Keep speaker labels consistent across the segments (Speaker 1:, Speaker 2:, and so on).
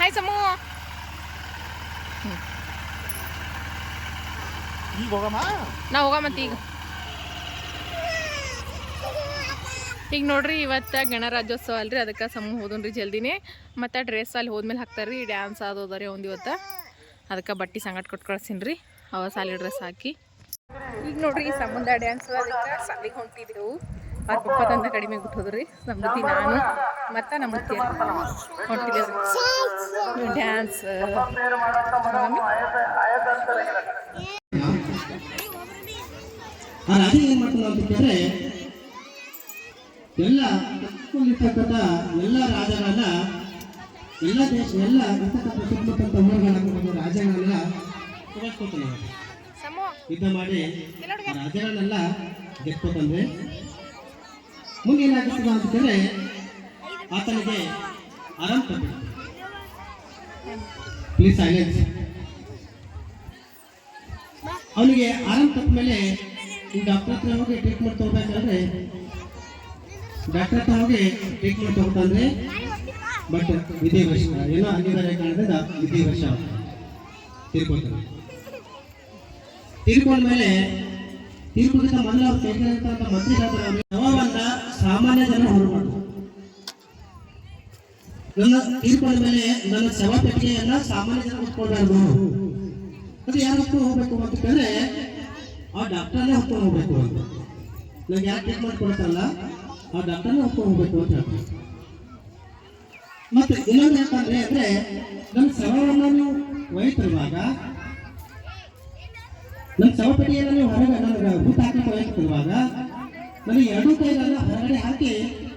Speaker 1: Hi ಸಮೂ.
Speaker 2: ಈಗ ಹೋಗಮ್ಮ,
Speaker 1: ನಾವು ಹೋಗಮಂತ ಈಗ ನೋಡ್ರಿ ಇವತ್ತು ಗಣರಾಜ್ಯೋತ್ಸವ ಅಲ್ರಿ, ಅದಕ್ಕೆ ಸಮೂಹ ಹೋದನ್ರಿ ಜಲ್ದಿನೇ. ಮತ್ತು ಡ್ರೆಸ್ ಅಲ್ಲಿ ಹೋದ್ಮೇಲೆ ಹಾಕ್ತಾರ್ರಿ, ಡ್ಯಾನ್ಸ್ ಆದೋದ್ರಿ ಒಂದು ಇವತ್ತು. ಅದಕ್ಕೆ ಬಟ್ಟೆ ಸಂಗಟ್ ಕೊಟ್ಟು ಕಳ್ಸೀನಿ ಅವ ಸಾಲಿ ಡ್ರೆಸ್ ಹಾಕಿ. ಈಗ ನೋಡ್ರಿ ಈ ಸಂಬಂಧ ಡ್ಯಾನ್ಸ್ ಅದಕ್ಕೆ ಸಾಲಿಗೆ ಹೊಂಟಿದ್ದೆವು. ಅವ್ರ ಪಪ್ಪ ತಂದ ಕಡಿಮೆ ಬಿಟ್ಟೋದ್ರಿ. ಸಮೃದ್ಧಿ, ನಾನು ಮತ್ತು ನಮ್ಮ ಮುತ್ತಿ ಹೊಂಟಿದ್ದೇವ್ರಿ ಡ್ಯಾನ್ಸ್.
Speaker 3: ಎಲ್ಲ ಇರ್ತಕ್ಕಂಥ ಎಲ್ಲ ರಾಜಗಳನ್ನ, ಎಲ್ಲ ದೇಶ, ಎಲ್ಲ ಇರ್ತಕ್ಕಂಥ ಸುತ್ತಮುತ್ತ ಊರುಗಳ ರಾಜ್ಯಗಳನ್ನೆಲ್ಲ ತೋರಿಸ್ಕೊತಾನೆ ಯುದ್ಧ ಮಾಡಿ ರಾಜ್ಯಗಳನ್ನೆಲ್ಲ ಗೆದ್ಕೋತಂದ್ರೆ ಮುಂದೆ ಏನಾಗುತ್ತದೆ ಅಂತಂದ್ರೆ ಆತನಿಗೆ ಆರಾಮ್ ತಪ್ಪಿದೆ. Please silence. ಅವನಿಗೆ ಆರಾಮ್ ತಪ್ಪ ಮೇಲೆ ಈ ಡಾಕ್ಟರ್ ಹತ್ರ ಹೋಗಿ ಟ್ರೀಟ್ಮೆಂಟ್ ತಗೋಬೇಕಂದ್ರೆ ಡಾಕ್ಟರ್ ಹತ್ರ ಹೋಗಿ ಟ್ರೀಟ್ಮೆಂಟ್ ತಗೋತಂದ್ರೆ ಬಟ್ ವಿಧಿವಶ ಏನೋ ಅನಿವಾರ್ಯ ಕಾರಣದಿಂದ ವಿಧಿವಶ ತೀರ್ಕೊಳ್ತಾನೆ. ತೀರ್ಕೊಂಡ್ಮೇಲೆ ತೀರ್ಪುಗಿಂತ ಮೊದಲು ಅವ್ರು ಕೇಳಿದಂತ ಮಂತ್ರಿಗಳನ್ನ ಶವವನ್ನ ಸಾಮಾನ್ಯ ಜನ ಹೊರಬಾರ್ದು. ನನ್ನ ತೀರ್ಕೊಂಡ ಮೇಲೆ ನನ್ನ ಶವ ಪೆಟ್ಟಿಗೆಯನ್ನ ಸಾಮಾನ್ಯ ಜನ ಹೊತ್ಕೊಳ್ಬಾರ್ದು. ಅದು ಯಾರು ಹೊತ್ಕೊಂಡು ಹೋಗ್ಬೇಕು ಅಂತ ಕೇಳಿದ್ರೆ ಆ ಡಾಕ್ಟರ್ನೇ ಹೊತ್ಕೊಂಡು ಹೋಗ್ಬೇಕು ಅಂತ. ನಂಗೆ ಯಾರು ಟ್ರೀಟ್ಮೆಂಟ್ ಕೊಡ್ತಾರಲ್ಲ ಆ ಡಾಕ್ಟರ್ನೇ ಹೊತ್ಕೊಂಡು ಹೋಗ್ಬೇಕು ಅಂತ ಹೇಳ್ತಾರೆ. ಮತ್ತೆ ಇನ್ನೊಂದು ಯಾಕಂದ್ರೆ ಅಂದ್ರೆ ನನ್ನ ಶವವನ್ನು ನೀವು ಒಯ್ತಿರುವಾಗ, ನನ್ನ ಶವಪೆಟ್ಟಿಗೆಯನ್ನು ನೀವು ಹೊರಗೆ ನನಗೆ ಊಟ ಹಾಕಿ ಒಯ್ತಿರುವಾಗ ನನಗೆ ಎರಡು ಕೈಗಳನ್ನ ಹೊರಗಡೆ ಹಾಕಿ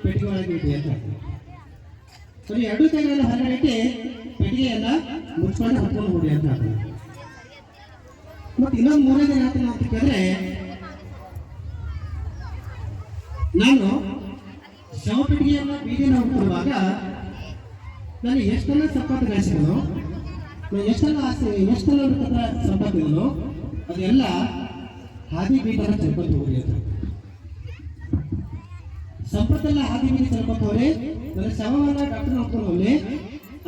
Speaker 3: ಪೆಟ್ಟಿಗೆ ಒಳಗೆ ಇಡಿ ಅಂತ ಹೇಳ್ತಾರೆ. ಸರಿ, ಎರಡು ಕೈಗಳನ್ನ ಹೊರಗಡೆ ಇಟ್ಟು ಪೆಟ್ಟಿಗೆಯನ್ನ ಮುಚ್ಕೊಂಡು ಹೊತ್ಕೊಂಡು ಹೋಗಿ ಅಂತ ಹೇಳ್ತಾರೆ. ಮತ್ತೆ ಇನ್ನೊಂದು ಮೂರನೇ ದಿನ ಹೇಳ್ತೀನಿ ಅಂತ ಕೇಳಿದ್ರೆ, ನಾನು ಶವಪೆಟ್ಟಿಗೆಯನ್ನ ಬೀದಿನ ಹೋಗ್ತಿರುವಾಗ ನಾನು ಎಷ್ಟೆಲ್ಲ ಸಂಪತ್ತು ಗಳಿಸಿದನು, ನಾನು ಎಷ್ಟೆಲ್ಲ ಆಸೆ, ಎಷ್ಟೆಲ್ಲ ಸಂಪತ್ತಿದನು, ಅದೆಲ್ಲ ಹಾದಿ ಬೀದರ ಚರ್ಕೊಂಡು ಹೋಗಿ ಅಂತ. ಸಂಪತ್ತೆಲ್ಲ ಹಾದಿ ಬೀದಿ ಚರ್ಕೊಂಡು ಹೋಗಿ ನನ್ನ ಶವವನ್ನ ಡಾಕ್ಟರ್ ನೋಡ್ಕೊಂಡು ಹೋಗಿ,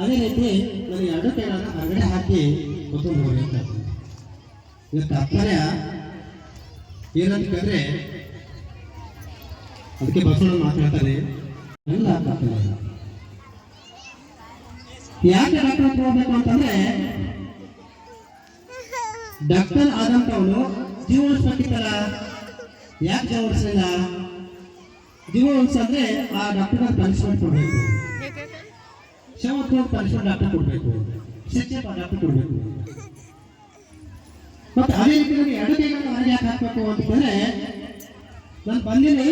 Speaker 3: ಅದೇ ರೀತಿ ನಾನು ಎರಡು ಕೈಗಳನ್ನ ಹೊರಗಡೆ ಹಾಕಿ ಹೊತ್ಕೊಂಡು ಹೋಗಿ ಅಂತ. ಇವತ್ತು ತಾತ್ಪರ್ಯ ಏನಂತ ಕೇಳಿದ್ರೆ, ಅದಕ್ಕೆ ಬಸವಣ್ಣ ಮಾತಾಡ್ತಾರೆ, ಎಲ್ಲ ಯಾಕೆ ಡಾಕ್ಟರ್ ಹತ್ರ ಹೋಗ್ಬೇಕು ಅಂತಂದ್ರೆ, ಡಾಕ್ಟರ್ ಆದಂತವನು ಜೀವ ಉಳಿಸ್ಬೇಕಿತ್ತಲ್ಲ, ಯಾಕೆ ಜೀವ ಉಳಿಸಲಿಲ್ಲ? ಜೀವ ಉಳಿಸಂದ್ರೆ ಆ ಡಾಕ್ಟರ್ ಪನಿಷ್ಮೆಂಟ್ ಕೊಡ್ಬೇಕು, ಶವ ಪನಿಷ್ಮೆಂಟ್ ಡಾಕ್ಟರ್ ಕೊಡ್ಬೇಕು, ಶಿಕ್ಷೆ ಡಾಕ್ಟರ್ ಕೊಡ್ಬೇಕು. ಮತ್ತೆ ಅದೇ ರೀತಿ ನನಗೆ ಎರಡು ಕೈಗಳನ್ನ ಹೊರಗೆ ಯಾಕೆ ಹಾಕ್ಬೇಕು ಅಂತಂದ್ರೆ, ನಾನು ಬಂದಿನಿ,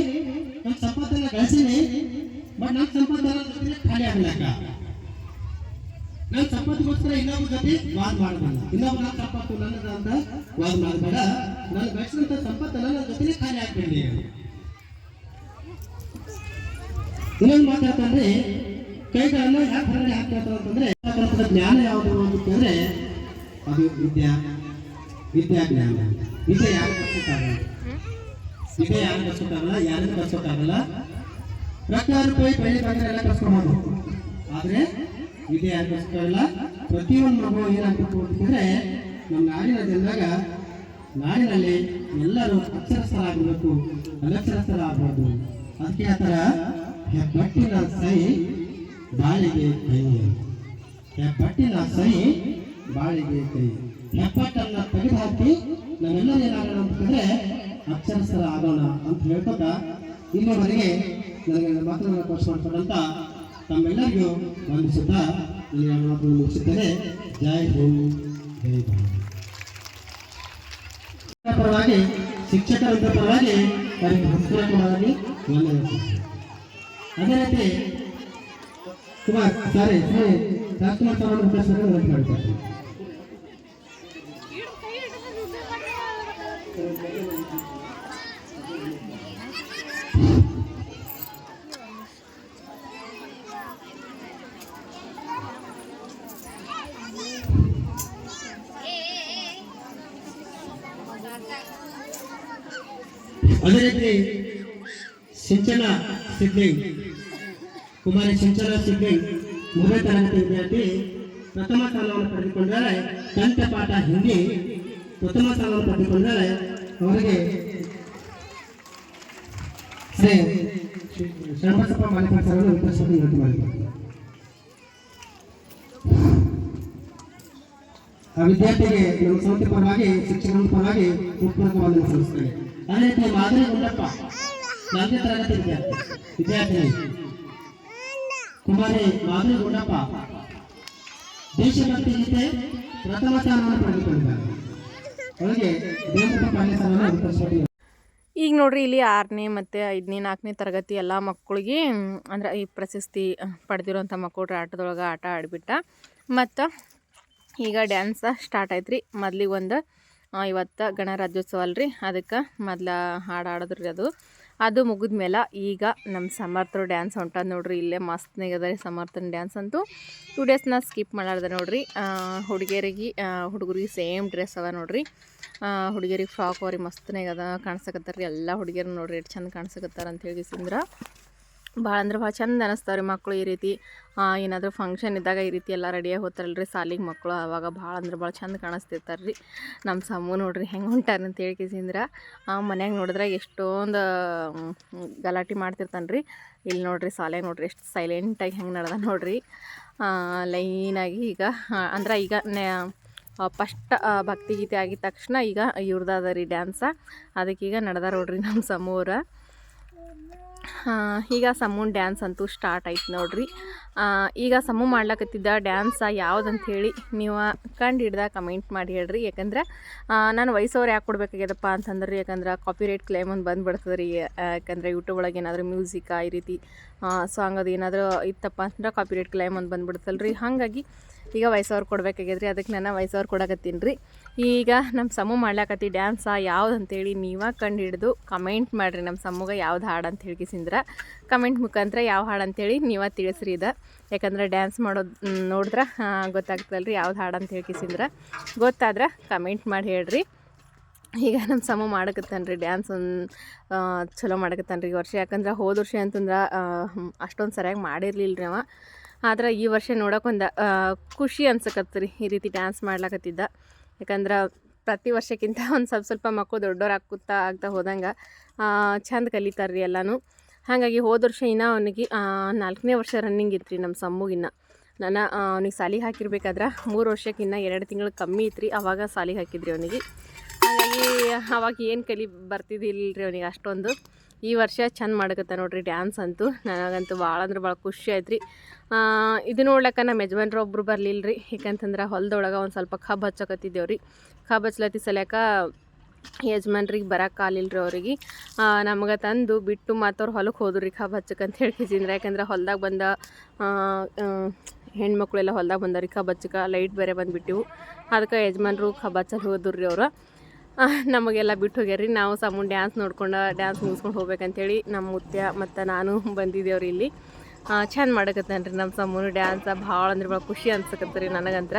Speaker 3: ನನ್ನ ಸಂಪತ್ತನ್ನ ಗಳಿಸಿನಿ, ಬಟ್ ನನ್ನ ಸಂಪತ್ತನ್ನ ಖಾಲಿ ಆಗ್ಲಕ್ಕ. ನನ್ನ ಸಂಪತ್ತಿಗೋಸ್ಕರ ಇನ್ನೊಬ್ಬರ ಜೊತೆ ವಾದ ಮಾಡಬಲ್ಲ, ಇನ್ನೊಬ್ಬ ನನ್ನ ಸಂಪತ್ತು ನನ್ನದ ಅಂತ ವಾದ ಮಾಡಬೇಡ. ನಾನು ಗಳಿಸಿದಂತ ಸಂಪತ್ತನ್ನ ನನ್ನ ಜೊತೆ ಖಾಲಿ ಆಗ್ಬೇಡಿ. ಇನ್ನೊಂದು ಮಾತಾಡ್ತಂದ್ರೆ, ಕೈಗಳನ್ನ ಯಾಕೆ ಹೊರಗಡೆ ಹಾಕ್ತಾರೆ ಅಂತಂದ್ರೆ, ಜ್ಞಾನ ಯಾವುದು ಅಂತ ಕೇಳಿದ್ರೆ ಅದು ವಿದ್ಯಾಜ್ಞಾನ. ವಿದ್ಯೆ ಯಾರು ಕರ್ಸೋಕ್ಕಾಗಲ್ಲ, ವಿದ್ಯೆ ಯಾರು ಕರ್ಸೋಕ್ಕಾಗಲ್ಲ, ಯಾರನ್ನು ಕರ್ಸೋಕ್ಕಾಗಲ್ಲ. ರೊಕ್ಕ ರೂಪಾಯಿ ಬೆಳೆ ಬಂದ್ರೆ ಎಲ್ಲ ಕರ್ಸ್ಕೊಬೋದು, ಆದ್ರೆ ವಿದ್ಯೆ ಯಾರು ಕರ್ಸೋಕ್ಕಾಗಲ್ಲ. ಪ್ರತಿಯೊಂದು ಮಗು ಏನಾಗಬೇಕು ಅಂತಂದ್ರೆ, ನಮ್ಮ ನಾಡಿನ ಜನರಾಗ ನಾಡಿನಲ್ಲಿ ಎಲ್ಲರೂ ಅಕ್ಷರಸ್ಥರಾಗಬೇಕು, ಅನಕ್ಷರಸ್ಥರಾಗಬಹುದು. ಅದಕ್ಕೆ ಆ ಥರ ಹೆಬ್ಬಟ್ಟಿನ ಸೈ ಬಾಳಿಗೆ ಕೈ, ಹೆಬ್ಬಟ್ಟಿನ ಸೈ ಬಾಳಿಗೆ ಕೈ. ಹೆಬ್ಬಟ್ಟನ್ನ ತೆಗೆದು ಹಾಕಿ ನಾವೆಲ್ಲರೂ ಏನಾಗೋಣ ಅಂತಂದ್ರೆ ಅಕ್ಷರಸ್ಥರ ಆಗೋಣ ಅಂತ ಹೇಳ್ಕೊತ ಇಲ್ಲಿವರೆಗೆ ನನಗೆ ಮಾತುಗಳನ್ನು ಕೋರ್ಸ್ ಮಾಡ್ಕೊಂಡಂತ ತಮ್ಮೆಲ್ಲರಿಗೂ ವಂದಿಸುತ್ತಾ ಇಲ್ಲಿ ಮಾತನ್ನು ಮುಗಿಸುತ್ತೇನೆ. ಜೈ ಹಿಂದ್, ಜೈ ಭಾರತ್. ಪರವಾಗಿ ಶಿಕ್ಷಕರ ಪರವಾಗಿ ಹೃತ್ಪೂರ್ವಕವಾಗಿ ವಂದನೆ. ಅದೇ ರೀತಿ ರಾಜ್ಕುಮಾರ್ ಸರ್ ಮಾಡ್ತಾರೆ. ಅದೇ ರೀತಿ ಸಿಂಚನ ಸಿದ್ಲಿಂಗ್, ಕುಮಾರಿ ಸಿಂಚನ ಸಿದ್ಲಿಂಗ್ 3ನೇ ತರಗತಿ ವಿದ್ಯಾರ್ಥಿ ಪ್ರಥಮ ಸ್ಥಾನವನ್ನು ಪಡೆದುಕೊಂಡರೆ. ಕಂಠಪಾಠ ಹಿಂದಿ ಪ್ರಥಮ ಸ್ಥಾನವನ್ನು ಪಡೆದುಕೊಂಡರೆ ಅವರಿಗೆ ಶ್ರೀ ಶ್ರೀನಿವಾಸಪ್ಪ ಮಾಲಿಕ ಸರ್ ಉಪಸ್ಥಿತಿ ವಿನಂತಿ ಮಾಡಿದ್ದಾರೆ. ಆ ವಿದ್ಯಾರ್ಥಿಗೆ ನಮ್ಮ ಸಂಸ್ಥೆ ಪರವಾಗಿ ಶಿಕ್ಷಕರ ಪರವಾಗಿ ಉತ್ಪೂರ್ವಕವಾಗಿ ಸಲ್ಲಿಸುತ್ತೇನೆ. ಅದೇ ರೀತಿ ಮಾದರಿ ಗುಂಡಪ್ಪ 4ನೇ ತರಗತಿ ವಿದ್ಯಾರ್ಥಿ ಕುಮಾರಿ ಮಾದರಿ ಗುಂಡಪ್ಪ ದೇಶಭಕ್ತಿ ಗೀತೆ ಪ್ರಥಮ ಸ್ಥಾನವನ್ನು ಪಡೆದುಕೊಂಡಿದ್ದಾರೆ. ಅವರಿಗೆ ದೇವಪ್ಪ ಪಾಂಡೆ ಸರ್ ಉಪಸ್ಥಿತಿ.
Speaker 1: ಈಗ ನೋಡ್ರಿ ಇಲ್ಲಿ 6ನೇ ಮತ್ತು 5ನೇ 4ನೇ ತರಗತಿ ಎಲ್ಲ ಮಕ್ಕಳಿಗೆ ಅಂದ್ರೆ ಈ ಪ್ರಶಸ್ತಿ ಪಡೆದಿರೋಂಥ ಮಕ್ಕಳು ಆಟದೊಳಗೆ ಆಟ ಆಡಿಬಿಟ್ಟ. ಮತ್ತು ಈಗ ಡ್ಯಾನ್ಸ್ ಸ್ಟಾರ್ಟ್ ಆಯ್ತು ರೀ. ಮೊದ್ಲಿಗೆ ಒಂದು ಇವತ್ತು ಗಣರಾಜ್ಯೋತ್ಸವ ಅಲ್ರಿ, ಅದಕ್ಕೆ ಮೊದ್ಲು ಹಾಡು ಆಡೋದ್ರಿ. ಅದು ಮುಗಿದ್ಮೇಲೆ ಈಗ ನಮ್ಮ ಸಮರ್ಥರು ಡ್ಯಾನ್ಸ್ ಹೊಂಟದ ನೋಡ್ರಿ. ಇಲ್ಲೇ ಮಸ್ತ್ನಾಗ ಅದ ರೀ ಸಮರ್ಥನ ಡ್ಯಾನ್ಸ್ ಅಂತೂ. 2 ಡೇಸ್ನ ಸ್ಕಿಪ್ ಮಾಡಾರ್ದ ನೋಡ್ರಿ. ಹುಡುಗಿಯರಿಗೆ ಹುಡುಗರಿಗೆ ಸೇಮ್ ಡ್ರೆಸ್ ಅವ ನೋಡ್ರಿ. ಹುಡುಗಿಯರಿಗೆ ಫ್ರಾಕ್ ಅವ್ರಿಗೆ ಮಸ್ತ್ನಾಗ ಅದ ಕಾಣಿಸಕತ್ತಾರ ರೀ. ಎಲ್ಲ ಹುಡುಗಿಯರು ನೋಡ್ರಿ ಎಷ್ಟು ಚಂದ ಕಾಣಿಸಕತ್ತಾರ ಅಂತ ಹೇಳಿಸಿಂದ್ರೆ ಭಾಳ ಅಂದ್ರೆ ಭಾಳ ಚಂದ ಅನ್ನಿಸ್ತಾವ್ರಿ ಮಕ್ಕಳು. ಈ ರೀತಿ ಏನಾದರೂ ಫಂಕ್ಷನ್ ಇದ್ದಾಗ ಈ ರೀತಿ ಎಲ್ಲ ರೆಡಿಯಾಗಿ ಹೋಗ್ತಾರಲ್ರಿ ಸಾಲಿಗೆ ಮಕ್ಕಳು, ಆವಾಗ ಭಾಳ ಅಂದ್ರೆ ಭಾಳ ಚಂದ ಕಾಣಿಸ್ತಿರ್ತಾರೆ ರೀ. ನಮ್ಮ ಸಮ್ಮು ನೋಡ್ರಿ ಹೆಂಗೆ ಹೊಂಟಾರ ಅಂತ ಹೇಳ್ಕಿಸಿಂದ್ರೆ ಮನ್ಯಾಗ ನೋಡಿದ್ರೆ ಎಷ್ಟೊಂದು ಗಲಾಟೆ ಮಾಡ್ತಿರ್ತಾನೆ ರೀ. ಇಲ್ಲಿ ನೋಡ್ರಿ ಸಾಲ್ಯಾಗ ನೋಡ್ರಿ ಎಷ್ಟು ಸೈಲೆಂಟಾಗಿ ಹೆಂಗೆ ನಡೆದ ನೋಡ್ರಿ. ಲೈನಾಗಿ ಈಗ ಅಂದ್ರೆ ಈಗ ಫಸ್ಟ್ ಭಕ್ತಿಗೀತೆ ಆಗಿದ ತಕ್ಷಣ ಈಗ ಇವ್ರದ್ದು ರೀ ಡ್ಯಾನ್ಸ. ಅದಕ್ಕೀಗ ನಡೆದಾರ ನೋಡ್ರಿ ನಮ್ಮ ಸಮ್ಮೂರ. ಈಗ ಸಮ್ಮೂನ್ ಡ್ಯಾನ್ಸ್ ಅಂತೂ ಸ್ಟಾರ್ಟ್ ಆಯ್ತು ನೋಡ್ರಿ. ಈಗ ಸಮ್ಮು ಮಾಡ್ಲಕತ್ತಿದ್ದ ಡ್ಯಾನ್ಸ ಯಾವುದಂಥೇಳಿ ನೀವು ಕಂಡು ಹಿಡ್ದ ಕಮೆಂಟ್ ಮಾಡಿ ಹೇಳ್ರಿ. ಯಾಕಂದ್ರೆ ನಾನು ವಯಸ್ಸವ್ರು ಯಾಕೆ ಕೊಡ್ಬೇಕಾಗ್ಯದಪ್ಪ ಅಂತಂದ್ರೆ ಯಾಕಂದ್ರೆ ಕಾಪಿರೈಟ್ ಕ್ಲೇಮ್ ಒಂದು ಬಂದುಬಿಡ್ತದೆ ರೀ. ಯಾಕಂದರೆ ಯೂಟ್ಯೂಬ್ ಒಳಗೆ ಏನಾದರೂ ಮ್ಯೂಸಿಕಾ ಈ ರೀತಿ ಸಾಂಗ್ ಅದು ಏನಾದರೂ ಇತ್ತಪ್ಪ ಅಂತಂದ್ರೆ ಕಾಪಿರೈಟ್ ಕ್ಲೇಮ್ ಒಂದು ಬಂದುಬಿಡ್ತಲ್ಲ ರೀ. ಹಾಗಾಗಿ ಈಗ ವಯಸ್ಸವ್ರು ಕೊಡ್ಬೇಕಾಗ್ಯದ್ರಿ. ಅದಕ್ಕೆ ನಾನು ವಯಸ್ಸವ್ರು ಕೊಡಕತ್ತೀನಿ ರೀ. ಈಗ ನಮ್ಮ ಸಮ್ಮು ಮಾಡ್ಲಾಕತ್ತಿ ಡ್ಯಾನ್ಸ ಯಾವ್ದು ಅಂತೇಳಿ ನೀವೇ ಕಂಡು ಹಿಡಿದು ಕಮೆಂಟ್ ಮಾಡಿರಿ. ನಮ್ಮ ಸಮ್ಮುಗೆ ಯಾವ್ದು ಹಾಡು ಅಂತ ಹೇಳ್ಕಿಸಿಂದ್ರೆ ಕಮೆಂಟ್ ಮುಖಾಂತರ ಯಾವ ಹಾಡು ಅಂತೇಳಿ ನೀವೇ ತಿಳಿಸ್ರಿ. ಇದು ಯಾಕಂದ್ರೆ ಡ್ಯಾನ್ಸ್ ಮಾಡೋದು ನೋಡಿದ್ರೆ ಗೊತ್ತಾಗ್ತದಲ್ಲ ರೀ ಯಾವ್ದು ಹಾಡು ಅಂತ ಹೇಳ್ಕಿಸಿಂದ್ರೆ. ಗೊತ್ತಾದ್ರೆ ಕಮೆಂಟ್ ಮಾಡಿ ಹೇಳ್ರಿ. ಈಗ ನಮ್ಮ ಸಮ್ಮು ಮಾಡಕತ್ತಾನೆ ರೀ ಡ್ಯಾನ್ಸ್ ಚಲೋ ಮಾಡಕತ್ತಾನೆ ರೀ ಈ ವರ್ಷ. ಯಾಕಂದ್ರೆ ಹೋದ ವರ್ಷ ಅಂತಂದ್ರೆ ಅಷ್ಟೊಂದು ಸರಿಯಾಗಿ ಮಾಡಿರಲಿಲ್ಲ ರೀ ಅವ. ಆದ್ರೆ ಈ ವರ್ಷ ನೋಡೋಕೊಂದು ಖುಷಿ ಅನ್ಸಕತ್ರಿ ಈ ರೀತಿ ಡ್ಯಾನ್ಸ್ ಮಾಡ್ಲಕತ್ತಿದ್ದ. ಯಾಕಂದ್ರೆ ಪ್ರತಿ ವರ್ಷಕ್ಕಿಂತ ಒಂದು ಸ್ವಲ್ಪ ಮಕ್ಕಳು ದೊಡ್ಡವ್ರು ಆಗ್ತಾ ಹೋದಂಗೆ ಚಂದ ಕಲಿತಾರೆ ರೀ ಎಲ್ಲನೂ. ಹಾಗಾಗಿ ಹೋದ ವರ್ಷ ಇನ್ನೂ ಅವನಿಗೆ 4ನೇ ವರ್ಷ ರನ್ನಿಂಗ್ ಇತ್ತು ರೀ ನಮ್ಮ ಸಮ್ಮುಗಿನ್ನ. ನಾನು ಅವನಿಗೆ ಸಾಲಿಗೆ ಹಾಕಿರ್ಬೇಕಾದ್ರೆ 3 ವರ್ಷಕ್ಕಿನ್ನ 2 ತಿಂಗಳು ಕಮ್ಮಿ ಇತ್ತು ರೀ. ಆವಾಗ ಸಾಲಿಗೆ ಹಾಕಿದ್ರಿ ಅವನಿಗೆ. ಹಾಗಾಗಿ ಅವಾಗ ಏನು ಬರ್ತಿದ್ದಿಲ್ಲ ರೀ ಅವನಿಗೆ ಅಷ್ಟೊಂದು. ಈ ವರ್ಷ ಚಂದ ಮಾಡಕತ್ತ ನೋಡ್ರಿ ಡ್ಯಾನ್ಸ್ ಅಂತೂ. ನನಗಂತೂ ಭಾಳ ಅಂದ್ರೆ ಭಾಳ ಖುಷಿ ಆಯ್ತು ರೀ. ಇದು ನೋಡ್ಲಕ್ಕ ನಮ್ಮ ಯಜಮಾನ್ರು ಒಬ್ಬರು ಬರಲಿಲ್ಲ ರೀ. ಯಾಕಂತಂದ್ರೆ ಹೊಲದೊಳಗೆ ಒಂದು ಸ್ವಲ್ಪ ಕಬ್ಬು ಹಚ್ಚಕತ್ತಿದ್ದೇವೆ ರೀ. ಕಬ್ಬು ಹಚ್ಲತ್ತಿ ಸಲ್ಯಾಕ ಯಜಮಾನ್ರಿಗೆ ಬರೋಕ್ಕಾಲಿಲ್ಲ ರೀ ಅವ್ರಿಗೆ. ನಮ್ಗೆ ತಂದು ಬಿಟ್ಟು ಮತ್ತವ್ರು ಹೊಲಕ್ಕೆ ಹೋದ್ರು ರೀ ಕಬ್ಬು ಹಚ್ಚಕ್ಕಂತ ಹೇಳ್ಕಿಸಿದ್ರೆ. ಯಾಕಂದ್ರೆ ಹೊಲ್ದಾಗ ಬಂದ ಹೆಣ್ಮಕ್ಳೆಲ್ಲ ಹೊಲ್ದಾಗ ಬಂದವ್ರಿ ಕಬ್ಬು ಹಚ್ಚಕ್ಕೆ. ಲೈಟ್ ಬೇರೆ ಬಂದುಬಿಟ್ಟಿವು. ಅದಕ್ಕೆ ಯಜಮಾನ್ರು ಕಬ್ಬು ಹಚ್ಚಲ್ಲಿ ಹೋದ್ರು ರೀ ಅವರು. ನಮಗೆಲ್ಲ ಬಿಟ್ಟು ಹೋಗ್ಯಾರ್ರಿ. ನಾವು ಸಮ್ಮುನ್ ಡ್ಯಾನ್ಸ್ ನೋಡ್ಕೊಂಡು ಡ್ಯಾನ್ಸ್ ಮುಗಿಸ್ಕೊಂಡು ಹೋಗ್ಬೇಕಂತೇಳಿ ನಮ್ಮ ಮುತ್ಯ ಮತ್ತು ನಾನು ಬಂದಿದ್ದೇವ್ರಿ ಇಲ್ಲಿ. ಚಂದ ಮಾಡಕತ್ತಾನೆ ರೀ ನಮ್ಮ ಸಮ್ಮುನು ಡ್ಯಾನ್ಸ. ಭಾಳ ಅಂದ್ರೆ ಭಾಳ ಖುಷಿ ಅನ್ಸಕತ್ತ ರೀ ನನಗಂತ್ರ.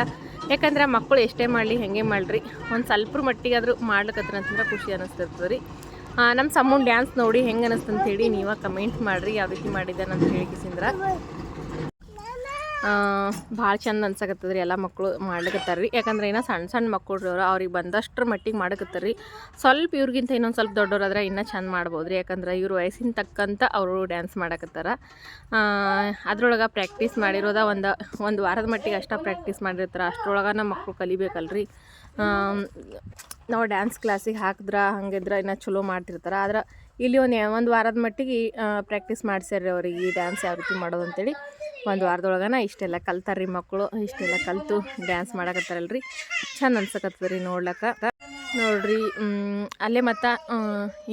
Speaker 1: ಯಾಕಂದ್ರೆ ಮಕ್ಕಳು ಎಷ್ಟೇ ಮಾಡಲಿ ಹೆಂಗೆ ಮಾಡಿರಿ ಒಂದು ಸ್ವಲ್ಪ ಮಟ್ಟಿಗಾದರೂ ಮಾಡ್ಲಿಕ್ಕತ್ರ ಅಂತಂದ್ರೆ ಖುಷಿ ಅನ್ನಿಸ್ತಿರ್ತದೆ ರೀ. ನಮ್ಮ ಸಮ್ಮುನ್ ಡ್ಯಾನ್ಸ್ ನೋಡಿ ಹೆಂಗೆ ಅನ್ನಿಸ್ತಂತೇಳಿ ನೀವು ಕಮೆಂಟ್ ಮಾಡಿರಿ ಯಾವ ರೀತಿ ಮಾಡಿದ್ದಾನೆ ಅಂತ ಹೇಳಿಕಿಸಿಂದ್ರೆ. ಭಾಳ ಚಂದ ಅನ್ಸಕತ್ತದ ರೀ. ಎಲ್ಲ ಮಕ್ಕಳು ಮಾಡ್ಲಿಕತ್ತಾರೆ ರೀ. ಯಾಕಂದ್ರೆ ಏನೋ ಸಣ್ಣ ಮಕ್ಕಳು ರೀ ಅವ್ರಿಗೆ ಬಂದಷ್ಟರ ಮಟ್ಟಿಗೆ ಮಾಡಕತ್ತಾರೆ ರೀ. ಸ್ವಲ್ಪ ಇವ್ರಿಗಿಂತ ಇನ್ನೊಂದು ಸ್ವಲ್ಪ ದೊಡ್ಡವ್ರಾದ್ರೆ ಇನ್ನೂ ಚಂದ ಮಾಡ್ಬೋದು ರೀ. ಯಾಕಂದ್ರೆ ಇವ್ರ ವಯಸ್ಸಿನ ತಕ್ಕಂತ ಅವರು ಡ್ಯಾನ್ಸ್ ಮಾಡಕತ್ತಾರ. ಅದ್ರೊಳಗೆ ಪ್ರಾಕ್ಟೀಸ್ ಮಾಡಿರೋದ ಒಂದು ವಾರದ ಮಟ್ಟಿಗೆ ಅಷ್ಟೇ ಪ್ರಾಕ್ಟೀಸ್ ಮಾಡಿರ್ತಾರೆ. ಅಷ್ಟರೊಳಗೆ ನಮ್ಮ ಮಕ್ಕಳು ಕಲಿಬೇಕಲ್ರಿ. ನಾವು ಡ್ಯಾನ್ಸ್ ಕ್ಲಾಸಿಗೆ ಹಾಕಿದ್ರೆ ಹಂಗಿದ್ರೆ ಇನ್ನೂ ಚಲೋ ಮಾಡ್ತಿರ್ತಾರೆ. ಆದ್ರೆ ಇಲ್ಲಿ ಒಂದು ವಾರದ ಮಟ್ಟಿಗೆ ಪ್ರಾಕ್ಟೀಸ್ ಮಾಡಿಸ್ಯಾರ್ರಿ ಅವ್ರಿಗೆ ಈ ಡ್ಯಾನ್ಸ್ ಯಾವ ರೀತಿ ಮಾಡೋದು ಅಂತೇಳಿ. ಒಂದು ವಾರದೊಳಗನ ಇಷ್ಟೆಲ್ಲ ಕಲ್ತಾರೆ ರೀ ಮಕ್ಕಳು. ಇಷ್ಟೆಲ್ಲ ಕಲಿತು ಡ್ಯಾನ್ಸ್ ಮಾಡಕತ್ತಾರಲ್ರಿ. ಚಂದ ಅನ್ಸಕತ್ತದ ರೀ ನೋಡ್ಲಕ್ಕ ನೋಡ್ರಿ. ಅಲ್ಲೇ ಮತ್ತು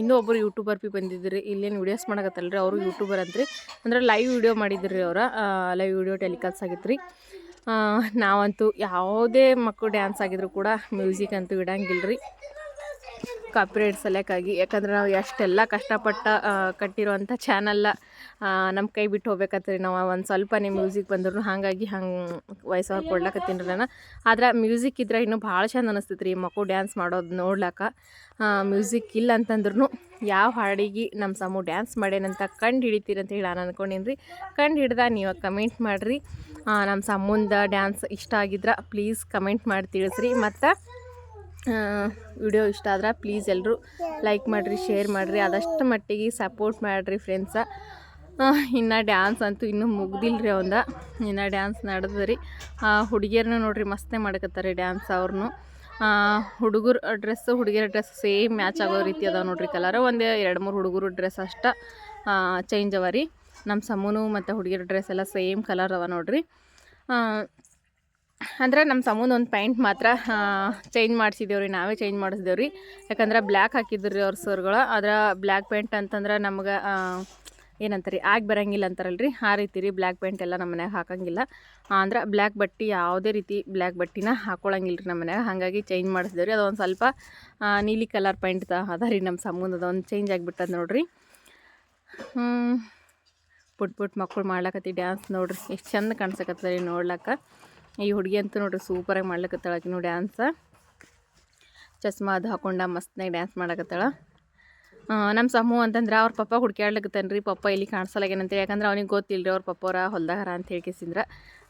Speaker 1: ಇನ್ನೂ ಒಬ್ಬರು ಯೂಟ್ಯೂಬರ್ ಬಂದಿದ್ರಿ. ಇಲ್ಲೇನು ವೀಡಿಯೋಸ್ ಮಾಡಕತ್ತಲ್ರಿ ಅವರು ಯೂಟ್ಯೂಬರ್ ಅಂತ್ರಿ. ಅಂದ್ರೆ ಲೈವ್ ವೀಡಿಯೋ ಮಾಡಿದ್ರಿ ಅವ್ರು. ಲೈವ್ ವೀಡಿಯೋ ಟೆಲಿಕಾಸ್ಟ್ ಆಗಿತ್ತು ರೀ. ನಾವಂತೂ ಯಾವುದೇ ಮಕ್ಕಳು ಡ್ಯಾನ್ಸ್ ಆಗಿದ್ರು ಕೂಡ ಮ್ಯೂಸಿಕ್ ಅಂತೂ ಇಡಂಗಿಲ್ಲ ರೀ. ಕಾಪಿರೈಟ್ ಸಲಕ್ಕಾಗಿ. ಯಾಕಂದ್ರೆ ನಾವು ಎಷ್ಟೆಲ್ಲ ಕಷ್ಟಪಟ್ಟು ಕಟ್ಟಿರೋವಂಥ ಚಾನಲ್ಲ ನಮ್ಮ ಕೈ ಬಿಟ್ಟು ಹೋಗ್ಬೇಕತ್ರಿ. ನಾವು ಒಂದು ಸ್ವಲ್ಪನೇ ಮ್ಯೂಸಿಕ್ ಬಂದ್ರು ಹಾಗಾಗಿ ಹಂಗೆ ವಾಯ್ಸ್ ಓವರ್ ಕೊಡ್ಲಕತ್ತೀನಿ ರೀ ನಾನು. ಆದ್ರೆ ಮ್ಯೂಸಿಕ್ ಇದ್ರೆ ಇನ್ನೂ ಭಾಳ ಚಂದ ಅನಿಸ್ತೈತೆ ರೀ ಮಕ್ಕಳು ಡ್ಯಾನ್ಸ್ ಮಾಡೋದು ನೋಡ್ಲಾಕ. ಮ್ಯೂಸಿಕ್ ಇಲ್ಲ ಅಂತಂದ್ರೂ ಯಾವ ಹಾಡಿಗೆ ನಮ್ಮ ಸಮೂ ಡ್ಯಾನ್ಸ್ ಮಾಡೇನಂತ ಕಂಡು ಹಿಡಿತೀರಿ ಅಂತ ಹೇಳಿ ನಾನು ಅಂದ್ಕೊಂಡೀನಿ ರೀ. ಕಂಡು ಹಿಡ್ದ ನೀವು ಕಮೆಂಟ್ ಮಾಡಿರಿ. ನಮ್ಮ ಸಮೂಂದ ಡ್ಯಾನ್ಸ್ ಇಷ್ಟ ಆಗಿದ್ರೆ ಪ್ಲೀಸ್ ಕಮೆಂಟ್ ಮಾಡಿ ತಿಳಿಸ್ರಿ. ಮತ್ತು ವಿಡಿಯೋ ಇಷ್ಟ ಆದ್ರೆ ಪ್ಲೀಸ್ ಎಲ್ಲರೂ ಲೈಕ್ ಮಾಡಿರಿ, ಶೇರ್ ಮಾಡಿರಿ, ಆದಷ್ಟು ಮಟ್ಟಿಗೆ ಸಪೋರ್ಟ್ ಮಾಡಿರಿ ಫ್ರೆಂಡ್ಸ. ಇನ್ನು ಡ್ಯಾನ್ಸ್ ಅಂತೂ ಇನ್ನೂ ಮುಗ್ದಿಲ್ಲ ರೀ ಅವಂದ, ಇನ್ನು ಡ್ಯಾನ್ಸ್ ನಡೆದ್ರಿ. ಹುಡುಗಿಯರನ್ನ ನೋಡ್ರಿ ಮಸ್ತೆ ಮಾಡಕತ್ತಾರೆ ಡ್ಯಾನ್ಸ್. ಅವ್ರನ್ನೂ ಹುಡುಗರ ಡ್ರೆಸ್ಸು ಹುಡುಗಿಯರ ಡ್ರೆಸ್ ಸೇಮ್ ಮ್ಯಾಚ್ ಆಗೋ ರೀತಿ ಅದಾವೆ ನೋಡ್ರಿ ಕಲರ್. ಒಂದು 2-3 ಹುಡುಗರು ಡ್ರೆಸ್ ಅಷ್ಟ ಚೇಂಜ್ ಅವ ರೀ. ನಮ್ಮ ಸಮೂನು ಮತ್ತು ಹುಡುಗಿಯರ ಡ್ರೆಸ್ ಎಲ್ಲ ಸೇಮ್ ಕಲರ್ ಅವ ನೋಡ್ರಿ. ಅಂದ್ರೆ ನಮ್ಮ ಸಮೂನ್ ಒಂದು ಪ್ಯಾಂಟ್ ಮಾತ್ರ ಚೇಂಜ್ ಮಾಡಿಸಿದೇವ್ರಿ, ನಾವೇ ಚೇಂಜ್ ಮಾಡಿಸಿದೇವ್ರಿ. ಯಾಕಂದ್ರೆ ಬ್ಲ್ಯಾಕ್ ಹಾಕಿದ್ರು ರೀ ಅವ್ರ ಸರ್ಗಳು. ಆದ್ರೆ ಬ್ಲ್ಯಾಕ್ ಪ್ಯಾಂಟ್ ಅಂತಂದ್ರೆ ನಮ್ಗೆ ಏನಂತಾರೆ ಆಗಿ ಬರೋಂಗಿಲ್ಲ ಅಂತಾರಲ್ರಿ, ಆ ರೀತಿ ರೀ. ಬ್ಲ್ಯಾಕ್ ಪ್ಯಾಂಟ್ ಎಲ್ಲ ನಮ್ಮ ಮನ್ಯಾಗ ಹಾಕೋಂಗಿಲ್ಲ. ಅಂದ್ರೆ ಬ್ಲ್ಯಾಕ್ ಬಟ್ಟೆ ಯಾವುದೇ ರೀತಿ ಬ್ಲ್ಯಾಕ್ ಬಟ್ಟೆನ ಹಾಕ್ಕೊಳಂಗಿಲ್ಲ ರೀ ನಮ್ಮ ಮನ್ಯಾಗ. ಹಾಗಾಗಿ ಚೇಂಜ್ ಮಾಡಿಸಿದೇವ್ರಿ. ಅದೊಂದು ಸ್ವಲ್ಪ ನೀಲಿ ಕಲರ್ ಪ್ಯಾಂಟ್ ಅದ ರೀ ನಮ್ಮ ಸಮೂನ್. ಅದೊಂದು ಚೇಂಜ್ ಆಗಿಬಿಟ್ಟದ ನೋಡ್ರಿ. ಪುಟ್ ಮಕ್ಕಳು ಮಾಡ್ಲಕತ್ತಿ ಡ್ಯಾನ್ಸ್ ನೋಡ್ರಿ ಎಷ್ಟು ಚಂದ ಕಾಣ್ಸಕತ್ತದ ರೀ ನೋಡ್ಲಕ್ಕ. ಈ ಹುಡುಗಿ ಅಂತೂ ನೋಡ್ರಿ ಸೂಪರಾಗಿ ಮಾಡ್ಲಕತ್ತಾಳಕಿನೂ ಡ್ಯಾನ್ಸ. ಚಸ್ಮಾ ಅದು ಹಾಕೊಂಡ ಮಸ್ತ್ನಾಗ ಡ್ಯಾನ್ಸ್ ಮಾಡಕತ್ತಾಳ. ನಮ್ಮ ಸಮೂಹ ಅಂತಂದ್ರೆ ಅವ್ರ ಪಪ್ಪ ಹುಡ್ಕ್ಯಾಡ್ಲಕತ್ತಾನ ರೀ. ಪಪ್ಪ ಇಲ್ಲಿ ಕಾಣಿಸಲಾಗೇನಂತ. ಯಾಕಂದ್ರೆ ಅವ್ನಿಗೆ ಗೊತ್ತಿಲ್ಲ ರೀ ಅವ್ರ ಪಪ್ಪವ್ರ ಹೊಲ್ದಾಗಾರ ಅಂತ ಹೇಳ್ಕೇಸಿಂದ್ರ.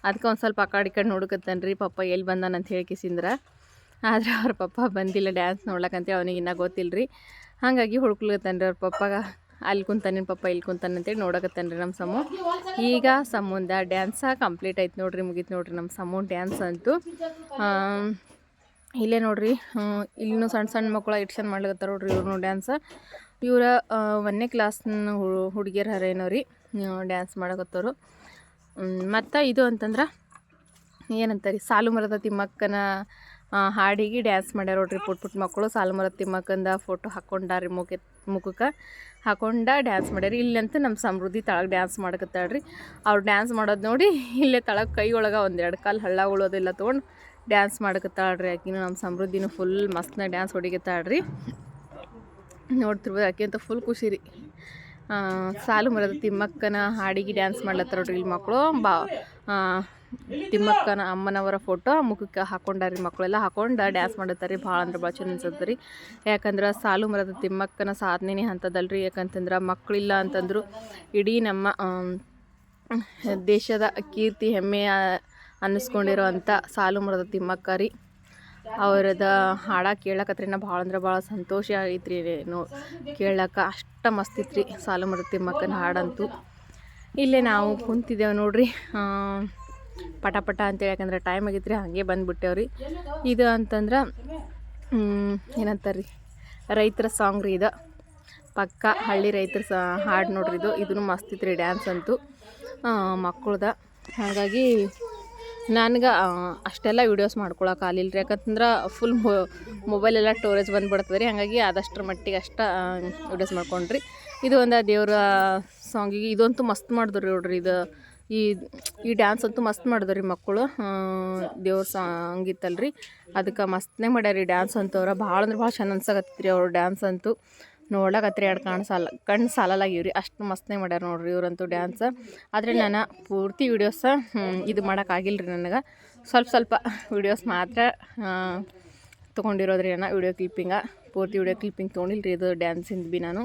Speaker 1: ಅದಕ್ಕೆ ಒಂದು ಸ್ವಲ್ಪ ಆ ಕಡೆ ನೋಡಕತ್ತಾನ ರೀ ಪಪ್ಪ ಎಲ್ಲಿ ಬಂದಾನ ಅಂತ ಹೇಳ್ಕೇಸಿಂದ್ರ. ಆದರೆ ಅವ್ರ ಪಪ್ಪ ಬಂದಿಲ್ಲ ಡ್ಯಾನ್ಸ್ ನೋಡ್ಲಕ್ಕಂತೇಳಿ ಅವ್ನಿಗೆ ಇನ್ನೂ ಗೊತ್ತಿಲ್ಲ ರೀ. ಹಾಗಾಗಿ ಹುಡ್ಕ್ಲತ್ತಾನ ರೀ ಅವ್ರ ಪಪ್ಪಾಗ. ಅಲ್ಲಿ ಕುಂತಾನೆ ಪಪ್ಪ ಇಲ್ಲಿ ಕುಂತಾನೆ ಅಂತೇಳಿ ನೋಡಕತ್ತಾನ ರೀ ನಮ್ಮ ಸಮೂ. ಈಗ ಸಮೂಂದ ಡ್ಯಾನ್ಸ ಕಂಪ್ಲೀಟ್ ಆಯ್ತು ನೋಡ್ರಿ, ಮುಗೀತು ನೋಡ್ರಿ ನಮ್ಮ ಸಮೂ ಡ್ಯಾನ್ಸ್ ಅಂತೂ. ಇಲ್ಲೇ ನೋಡ್ರಿ ಇಲ್ಲೂ ಸಣ್ಣ ಸಣ್ಣ ಮಕ್ಕಳು ಎಷ್ಟು ಚಂದ ಮಾಡ್ಲಕತ್ತಾರ ನೋಡ್ರಿ ಇವ್ರನ್ನೂ ಡ್ಯಾನ್ಸ. ಇವರ 1ನೇ ಕ್ಲಾಸ್ನ ಹುಡುಗಿಯರು ಹರೇನೋ ರೀ ಡ್ಯಾನ್ಸ್ ಮಾಡಕತ್ತವರು. ಮತ್ತು ಇದು ಅಂತಂದ್ರೆ ಏನಂತಾರೆ ಸಾಲು ಮರದ ತಿಮ್ಮಕ್ಕನ ಹಾಡಿಗೆ ಡ್ಯಾನ್ಸ್ ಮಾಡ್ಯಾರ ನೋಡ್ರಿ ಪುಟ್ ಮಕ್ಕಳು. ಸಾಲು ಮರದ ತಿಮ್ಮಕ್ಕಂದ ಫೋಟೋ ಹಾಕ್ಕೊಂಡಾರಿ ಮುಖಕ್ಕೆ ಹಾಕೊಂಡ ಡ್ಯಾನ್ಸ್ ಮಾಡ್ಯಾರ. ಇಲ್ಲಂತೂ ನಮ್ಮ ಸಮೃದ್ಧಿ ತಳಗೆ ಡ್ಯಾನ್ಸ್ ಮಾಡಕತ್ತಾಳ್ರಿ. ಅವ್ರು ಡ್ಯಾನ್ಸ್ ಮಾಡೋದು ನೋಡಿ ಇಲ್ಲೇ ತಳಗೆ ಕೈ ಒಳಗೆ 1-2 ಕಾಲು ಹಳ್ಳ ಉಳೋದೆಲ್ಲ ತೊಗೊಂಡು ಡ್ಯಾನ್ಸ್ ಮಾಡಕತ್ತಾಳ್ರಿ. ಆಕಿನೂ ನಮ್ಮ ಸಮೃದ್ಧಿನೂ ಫುಲ್ ಮಸ್ತ್ನಾಗ ಡ್ಯಾನ್ಸ್ ಹೊಡಿಕತ್ತಾಳ್ರಿ. ನೋಡ್ತಿರ್ಬೋದು ಆಕೆ ಅಂತ ಫುಲ್ ಖುಷಿ ರೀ. ಸಾಲು ಮರದ ತಿಮ್ಮಕ್ಕನ ಹಾಡಿಗೆ ಡ್ಯಾನ್ಸ್ ಮಾಡ್ಲತ್ತಾರ ನೋಡ್ರಿ ಇಲ್ಲಿ ಮಕ್ಕಳು. ತಿಮ್ಮಕ್ಕನ ಅಮ್ಮನವರ ಫೋಟೋ ಮುಖಕ್ಕೆ ಹಾಕೊಂಡಾರಿ ಮಕ್ಕಳೆಲ್ಲ ಹಾಕೊಂಡು ಡ್ಯಾನ್ಸ್ ಮಾಡತ್ತಾರೆ. ಭಾಳ ಅಂದ್ರೆ ಭಾಳ ಚಂದ ಅನ್ಸತ್ತೆ ರೀ. ಯಾಕಂದ್ರೆ ಸಾಲು ಮರದ ತಿಮ್ಮಕ್ಕನ ಸಾಧನೆನೇ ಅಂತದಲ್ರಿ. ಯಾಕಂತಂದ್ರೆ ಮಕ್ಕಳಿಲ್ಲ ಅಂತಂದ್ರು ಇಡೀ ನಮ್ಮ ದೇಶದ ಕೀರ್ತಿ ಹೆಮ್ಮೆ ಅನ್ನಿಸ್ಕೊಂಡಿರೋ ಅಂಥ ಸಾಲು ಮರದ ತಿಮ್ಮಕ್ಕ ರೀ. ಅವ್ರದ ಹಾಡ ಕೇಳಕತ್ರಿನ ಭಾಳ ಅಂದ್ರೆ ಭಾಳ ಸಂತೋಷ ಆಗೈತ್ರಿ. ಕೇಳಕ್ಕೆ ಅಷ್ಟು ಮಸ್ತ್ ಇತ್ತು ರೀ ಸಾಲು ಮರದ ತಿಮ್ಮಕ್ಕನ ಹಾಡಂತೂ. ಇಲ್ಲೇ ನಾವು ಕುಂತಿದ್ದೇವೆ ನೋಡ್ರಿ ಪಟ ಅಂತೇಳಿ. ಯಾಕಂದ್ರೆ ಟೈಮ್ ಆಗೈತೆ ರೀ, ಹಾಗೆ ಬಂದುಬಿಟ್ಟೇವ್ರಿ. ಇದು ಅಂತಂದ್ರೆ ಏನಂತಾರೆ ರೀ ರೈತರ ಸಾಂಗ್ ರೀ. ಇದು ಪಕ್ಕ ಹಳ್ಳಿ ರೈತರ ಹಾಡು ನೋಡ್ರಿ. ಇದೂ ಮಸ್ತ್ ಇತ್ತು ರೀ ಡ್ಯಾನ್ಸ್ ಅಂತೂ ಮಕ್ಕಳ್ದ. ಹಾಗಾಗಿ ನನಗೆ ಅಷ್ಟೆಲ್ಲ ವೀಡಿಯೋಸ್ ಮಾಡ್ಕೊಳಕ್ಕೆ ಆಗಲಿಲ್ಲ ರೀ. ಯಾಕಂತಂದ್ರೆ ಫುಲ್ ಮೊಬೈಲೆಲ್ಲ ಸ್ಟೋರೇಜ್ ಬಂದುಬಿಡ್ತದೆ ರೀ. ಹಾಗಾಗಿ ಆದಷ್ಟರ ಮಟ್ಟಿಗೆ ಅಷ್ಟು ವೀಡಿಯೋಸ್ ಮಾಡ್ಕೊಂಡ್ರಿ. ಇದು ಒಂದು ದೇವ್ರ ಸಾಂಗಿಗೆ ಇದಂತೂ ಮಸ್ತ್ ಮಾಡಿದ್ರಿ ನೋಡ್ರಿ. ಈ ಡ್ಯಾನ್ಸ್ ಅಂತೂ ಮಸ್ತ್ ಮಾಡಿದ್ರಿ ಮಕ್ಕಳು. ದೇವ್ರ ಸಾಂಗ್ ಇತ್ತಲ್ರಿ ಅದಕ್ಕೆ ಮಸ್ತ್ನೇ ಮಾಡ್ಯಾರ ರೀ ಡ್ಯಾನ್ಸ್ ಅಂತವ್ರ. ಭಾಳ ಅಂದ್ರೆ ಭಾಳ ಚಂದ ಅನ್ಸಕತ್ತಿ ರೀ ಅವ್ರ ಡ್ಯಾನ್ಸ್ ಅಂತೂ. ನೋಡ್ಲಕತ್ರಿ 2 ಕಣ್ಣು ಸಾಲಲಾಗಿವ್ರಿ ಅಷ್ಟು ಮಸ್ತ್ನೇ ಮಾಡ್ಯಾರ ನೋಡ್ರಿ ಇವ್ರಂತೂ ಡ್ಯಾನ್ಸ್. ಆದರೆ ನಾನು ಪೂರ್ತಿ ವೀಡಿಯೋಸ ಇದು ಮಾಡೋಕ್ಕಾಗಿಲ್ಲ ರೀ ನನಗೆ. ಸ್ವಲ್ಪ ವೀಡಿಯೋಸ್ ಮಾತ್ರ ತೊಗೊಂಡಿರೋದ್ರಿ ನಾನು ವೀಡಿಯೋ ಕ್ಲಿಪ್ಪಿಂಗ. ಪೂರ್ತಿ ವೀಡಿಯೋ ಕ್ಲಿಪ್ಪಿಂಗ್ ತೊಗೊಂಡಿಲ್ಲ ರೀ ಇದು ಡ್ಯಾನ್ಸಿಂದು ಭೀ ನಾನು.